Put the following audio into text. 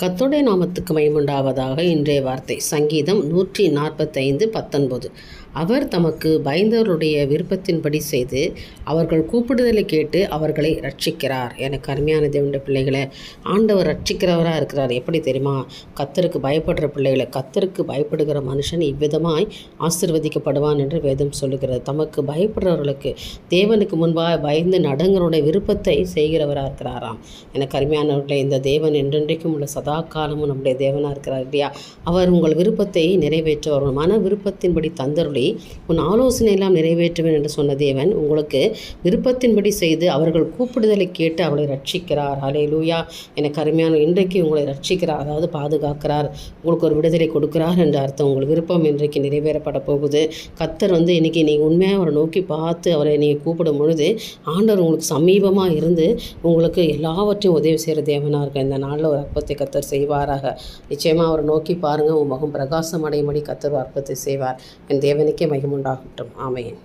கர்த்தருடைய நாமத்துக்கு மகிமையுண்டாவதாக. இன்றைய வார்த்தை சங்கீதம் 145:19. அவர் தமக்கு பயந்தவருடைய விருப்பத்தின்படி செய்து அவர்கள் கூப்பிடுதலை கேட்டு அவர்களை ரட்சிக்கிறார். எனக்கு அருமையான தேவனுடைய பிள்ளைகளை, ஆண்டவர் ரட்சிக்கிறவராக இருக்கிறார். எப்படி தெரியுமா? கர்த்தருக்கு பயப்படுற பிள்ளைகளை, கர்த்தருக்கு பயப்படுகிற மனுஷன் இவ்விதமாய் ஆசீர்வதிக்கப்படுவான் என்று வேதம் சொல்லுகிறது. தமக்கு பயப்படுறவர்களுக்கு, தேவனுக்கு முன்பாக பயந்து நடுங்களுடைய விருப்பத்தை செய்கிறவராக இருக்கிறாராம். எனக்கு அருமையானவர்களே, இந்த தேவன் என்றென்றைக்கும் உள்ள சதா காலமும் நம்முடைய தேவனாக இருக்கிறார் இல்லையா? அவர் உங்கள் விருப்பத்தை நிறைவேற்றுவார். மன விருப்பத்தின்படி தந்தருளி உன் ஆலோசனையெல்லாம் நிறைவேற்றுவேன் என்று சொன்ன தேவன் உங்களுக்கு விருப்பத்தின்படி செய்து அவர்கள் கூப்பிடுதலை கேட்டு அவளை ரட்சிக்கிறார். ஹல்லேலூயா. எனக்கு அருமையான, இன்றைக்கு உங்களை ரட்சிக்கிறார், அதாவது பாதுகாக்கிறார், உங்களுக்கு ஒரு விடுதலை கொடுக்கிறார் என்ற அர்த்தம். உங்கள் விருப்பம் இன்றைக்கு நிறைவேறப்பட போகுது. கர்த்தர் இன்றைக்கி நீங்கள் உண்மையாக அவரை நோக்கி பார்த்து அவரை நீங்கள் கூப்பிடும் பொழுது ஆண்டவர் உங்களுக்கு சமீபமாக இருந்து உங்களுக்கு எல்லாவற்றையும் உதவி செய்கிற தேவனாக இருக்க இந்த நாளில் ஒரு அற்பத்தை கர்த்தர் செய்வாராக. நிச்சயமாக அவரை நோக்கி பாருங்கள், உன் முகம் பிரகாசம் அடையும்படி கர்த்தர் அற்பத்தை செய்வார். என் தேவனுக்கே மகிமை உண்டாகட்டும். ஆமென்.